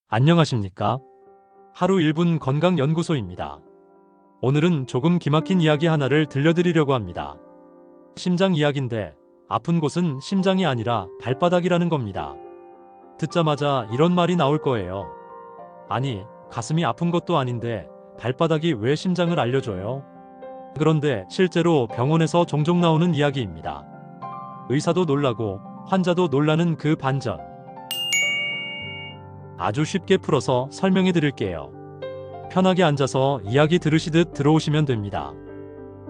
안녕하십니까? 하루 1분 건강연구소입니다. 오늘은 조금 기막힌 이야기 하나를 들려드리려고 합니다. 심장 이야기인데 아픈 곳은 심장이 아니라 발바닥이라는 겁니다. 듣자마자 이런 말이 나올 거예요. 아니, 가슴이 아픈 것도 아닌데 발바닥이 왜 심장을 알려줘요? 그런데 실제로 병원에서 종종 나오는 이야기입니다. 의사도 놀라고 환자도 놀라는 그 반전. 아주 쉽게 풀어서 설명해 드릴게요. 편하게 앉아서 이야기 들으시듯 들어오시면 됩니다.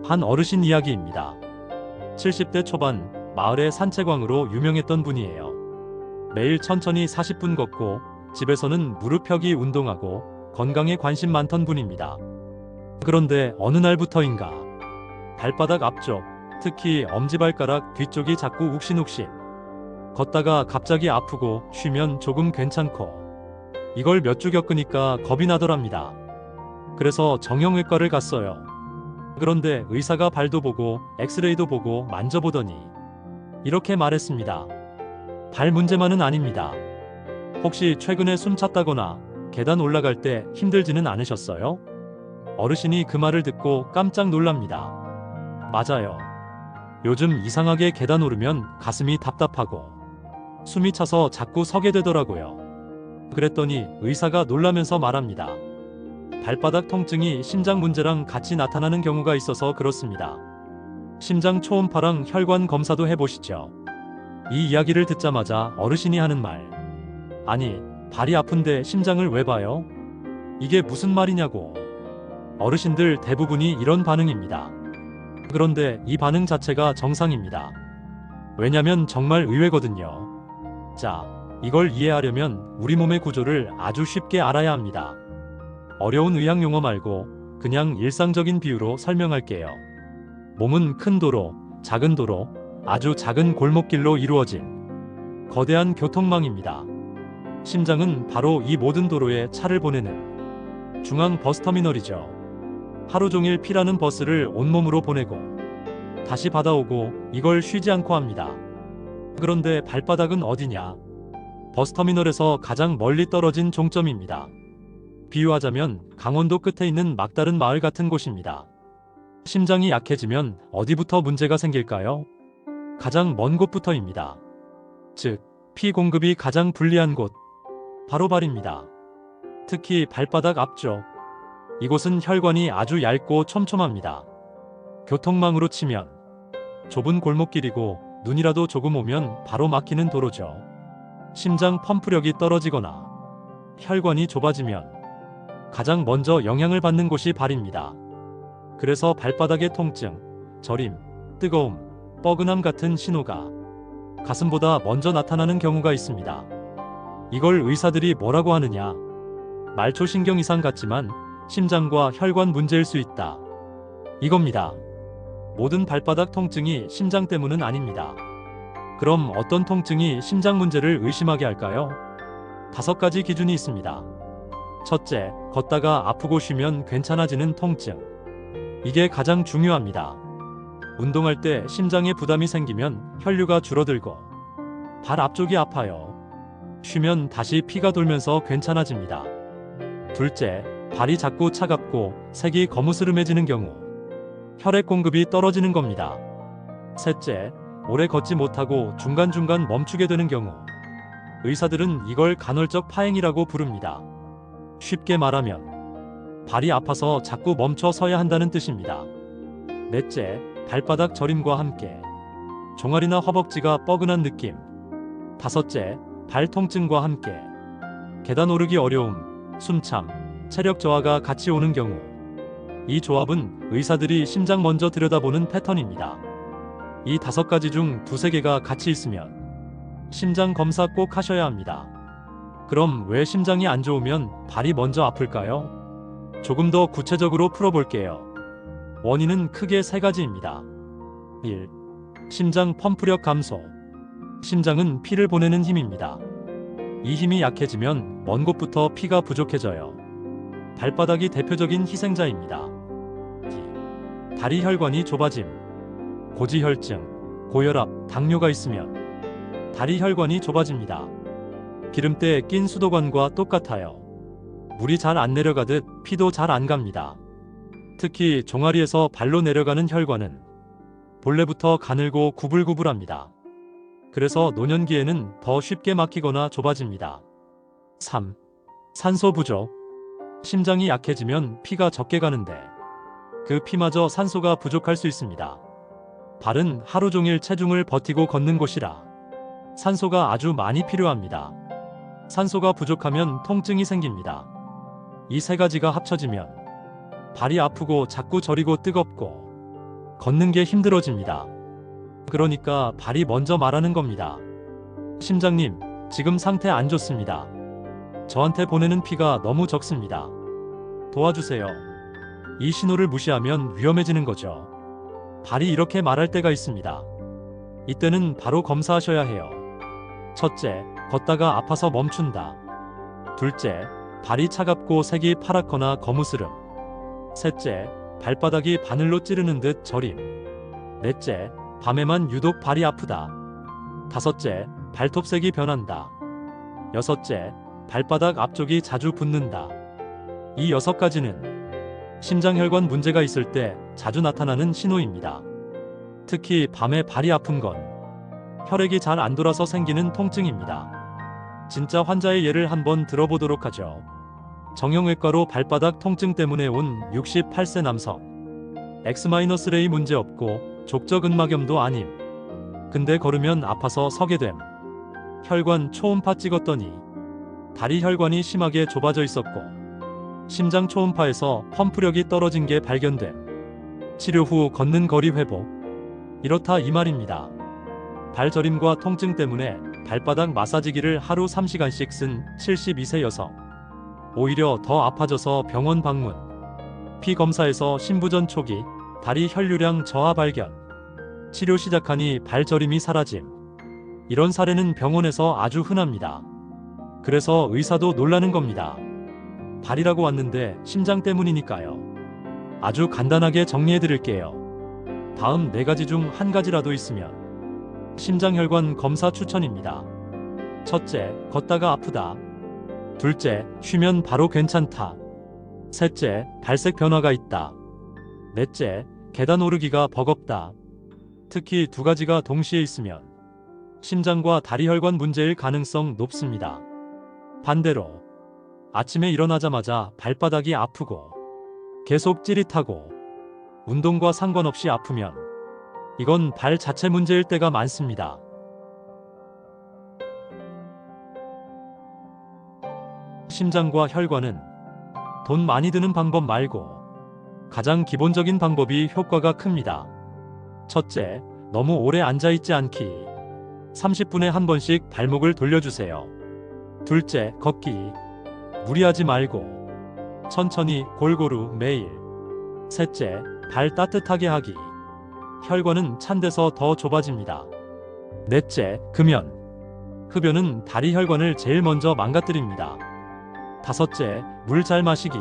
한 어르신 이야기입니다. 70대 초반, 마을의 산책왕으로 유명했던 분이에요. 매일 천천히 40분 걷고 집에서는 무릎 펴기 운동하고 건강에 관심 많던 분입니다. 그런데 어느 날부터인가 발바닥 앞쪽, 특히 엄지발가락 뒤쪽이 자꾸 욱신욱신. 걷다가 갑자기 아프고 쉬면 조금 괜찮고 이걸 몇 주 겪으니까 겁이 나더랍니다. 그래서 정형외과를 갔어요. 그런데 의사가 발도 보고 엑스레이도 보고 만져보더니 이렇게 말했습니다. 발 문제만은 아닙니다. 혹시 최근에 숨 찼다거나 계단 올라갈 때 힘들지는 않으셨어요? 어르신이 그 말을 듣고 깜짝 놀랍니다. 맞아요. 요즘 이상하게 계단 오르면 가슴이 답답하고 숨이 차서 자꾸 서게 되더라고요. 그랬더니 의사가 놀라면서 말합니다. 발바닥 통증이 심장 문제랑 같이 나타나는 경우가 있어서 그렇습니다. 심장 초음파랑 혈관 검사도 해보시죠. 이 이야기를 듣자마자 어르신이 하는 말. 아니, 발이 아픈데 심장을 왜 봐요? 이게 무슨 말이냐고. 어르신들 대부분이 이런 반응입니다. 그런데 이 반응 자체가 정상입니다. 왜냐면 정말 의외거든요. 자, 이걸 이해하려면 우리 몸의 구조를 아주 쉽게 알아야 합니다. 어려운 의학 용어 말고 그냥 일상적인 비유로 설명할게요. 몸은 큰 도로, 작은 도로, 아주 작은 골목길로 이루어진 거대한 교통망입니다. 심장은 바로 이 모든 도로에 차를 보내는 중앙 버스터미널이죠. 하루 종일 피라는 버스를 온몸으로 보내고 다시 받아오고 이걸 쉬지 않고 합니다. 그런데 발바닥은 어디냐? 버스터미널에서 가장 멀리 떨어진 종점입니다. 비유하자면 강원도 끝에 있는 막다른 마을 같은 곳입니다. 심장이 약해지면 어디부터 문제가 생길까요? 가장 먼 곳부터입니다. 즉, 피 공급이 가장 불리한 곳, 바로 발입니다. 특히 발바닥 앞쪽. 이곳은 혈관이 아주 얇고 촘촘합니다. 교통망으로 치면 좁은 골목길이고 눈이라도 조금 오면 바로 막히는 도로죠. 심장 펌프력이 떨어지거나 혈관이 좁아지면 가장 먼저 영향을 받는 곳이 발입니다. 그래서 발바닥의 통증, 저림, 뜨거움, 뻐근함 같은 신호가 가슴보다 먼저 나타나는 경우가 있습니다. 이걸 의사들이 뭐라고 하느냐? 말초신경 이상 같지만 심장과 혈관 문제일 수 있다. 이겁니다. 모든 발바닥 통증이 심장 때문은 아닙니다. 그럼 어떤 통증이 심장 문제를 의심하게 할까요? 5가지 기준이 있습니다. 첫째, 걷다가 아프고 쉬면 괜찮아지는 통증. 이게 가장 중요합니다. 운동할 때 심장에 부담이 생기면 혈류가 줄어들고 발 앞쪽이 아파요. 쉬면 다시 피가 돌면서 괜찮아집니다. 둘째, 발이 자꾸 차갑고 색이 거무스름해지는 경우. 혈액 공급이 떨어지는 겁니다. 셋째, 오래 걷지 못하고 중간중간 멈추게 되는 경우. 의사들은 이걸 간헐적 파행이라고 부릅니다. 쉽게 말하면 발이 아파서 자꾸 멈춰 서야 한다는 뜻입니다. 넷째, 발바닥 저림과 함께 종아리나 허벅지가 뻐근한 느낌. 다섯째, 발 통증과 함께 계단 오르기 어려움, 숨참, 체력 저하가 같이 오는 경우. 이 조합은 의사들이 심장 먼저 들여다보는 패턴입니다. 이 5가지 중 2~3개가 같이 있으면 심장 검사 꼭 하셔야 합니다. 그럼 왜 심장이 안 좋으면 발이 먼저 아플까요? 조금 더 구체적으로 풀어볼게요. 원인은 크게 3가지입니다. 1. 심장 펌프력 감소. 심장은 피를 보내는 힘입니다. 이 힘이 약해지면 먼 곳부터 피가 부족해져요. 발바닥이 대표적인 희생자입니다. 2. 다리 혈관이 좁아짐. 고지혈증, 고혈압, 당뇨가 있으면 다리 혈관이 좁아집니다. 기름때에 낀 수도관과 똑같아요. 물이 잘 안 내려가듯 피도 잘 안 갑니다. 특히 종아리에서 발로 내려가는 혈관은 본래부터 가늘고 구불구불합니다. 그래서 노년기에는 더 쉽게 막히거나 좁아집니다. 3. 산소 부족. 심장이 약해지면 피가 적게 가는데 그 피마저 산소가 부족할 수 있습니다. 발은 하루 종일 체중을 버티고 걷는 곳이라 산소가 아주 많이 필요합니다. 산소가 부족하면 통증이 생깁니다. 이 세 가지가 합쳐지면 발이 아프고 자꾸 저리고 뜨겁고 걷는 게 힘들어집니다. 그러니까 발이 먼저 말하는 겁니다. 심장님, 지금 상태 안 좋습니다. 저한테 보내는 피가 너무 적습니다. 도와주세요. 이 신호를 무시하면 위험해지는 거죠. 발이 이렇게 말할 때가 있습니다. 이때는 바로 검사하셔야 해요. 첫째, 걷다가 아파서 멈춘다. 둘째, 발이 차갑고 색이 파랗거나 거무스름. 셋째, 발바닥이 바늘로 찌르는 듯 저림. 넷째, 밤에만 유독 발이 아프다. 다섯째, 발톱색이 변한다. 여섯째, 발바닥 앞쪽이 자주 붓는다. 이 6가지는 심장혈관 문제가 있을 때 자주 나타나는 신호입니다. 특히 밤에 발이 아픈 건 혈액이 잘 안 돌아서 생기는 통증입니다. 진짜 환자의 예를 한번 들어보도록 하죠. 정형외과로 발바닥 통증 때문에 온 68세 남성. X-레이 문제 없고 족저근막염도 아님. 근데 걸으면 아파서 서게 됨. 혈관 초음파 찍었더니 다리 혈관이 심하게 좁아져 있었고 심장 초음파에서 펌프력이 떨어진 게 발견됨. 치료 후 걷는 거리 회복. 이렇다 이 말입니다. 발저림과 통증 때문에 발바닥 마사지기를 하루 3시간씩 쓴 72세 여성. 오히려 더 아파져서 병원 방문. 피 검사에서 신부전 초기, 다리 혈류량 저하 발견. 치료 시작하니 발저림이 사라짐. 이런 사례는 병원에서 아주 흔합니다. 그래서 의사도 놀라는 겁니다. 발이라고 왔는데 심장 때문이니까요. 아주 간단하게 정리해 드릴게요. 다음 4가지 중 1가지라도 있으면 심장혈관 검사 추천입니다. 첫째, 걷다가 아프다. 둘째, 쉬면 바로 괜찮다. 셋째, 발색 변화가 있다. 넷째, 계단 오르기가 버겁다. 특히 2가지가 동시에 있으면 심장과 다리 혈관 문제일 가능성 높습니다. 반대로 아침에 일어나자마자 발바닥이 아프고 계속 찌릿하고 운동과 상관없이 아프면 이건 발 자체 문제일 때가 많습니다. 심장과 혈관은 돈 많이 드는 방법 말고 가장 기본적인 방법이 효과가 큽니다. 첫째, 너무 오래 앉아있지 않기. 30분에 한 번씩 발목을 돌려주세요. 둘째, 걷기. 무리하지 말고 천천히 골고루 매일. 셋째, 발 따뜻하게 하기. 혈관은 찬 데서 더 좁아집니다. 넷째, 금연. 흡연은 다리 혈관을 제일 먼저 망가뜨립니다. 다섯째, 물 잘 마시기.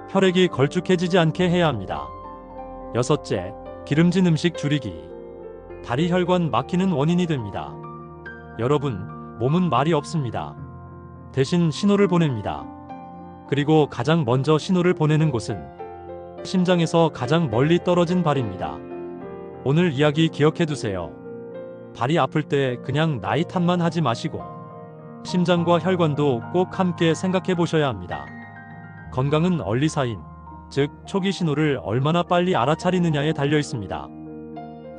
혈액이 걸쭉해지지 않게 해야 합니다. 여섯째, 기름진 음식 줄이기. 다리 혈관 막히는 원인이 됩니다. 여러분, 몸은 말이 없습니다. 대신 신호를 보냅니다. 그리고 가장 먼저 신호를 보내는 곳은 심장에서 가장 멀리 떨어진 발입니다. 오늘 이야기 기억해 두세요. 발이 아플 때 그냥 나이 탓만 하지 마시고 심장과 혈관도 꼭 함께 생각해 보셔야 합니다. 건강은 얼리 사인, 즉 초기 신호를 얼마나 빨리 알아차리느냐에 달려 있습니다.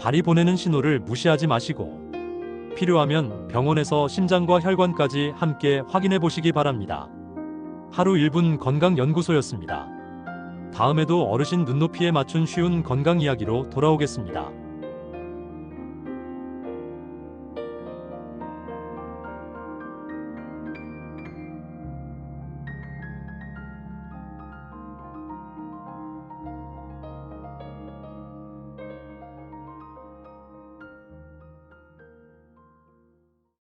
발이 보내는 신호를 무시하지 마시고 필요하면 병원에서 심장과 혈관까지 함께 확인해 보시기 바랍니다. 하루 1분 건강연구소였습니다. 다음에도 어르신 눈높이에 맞춘 쉬운 건강 이야기로 돌아오겠습니다.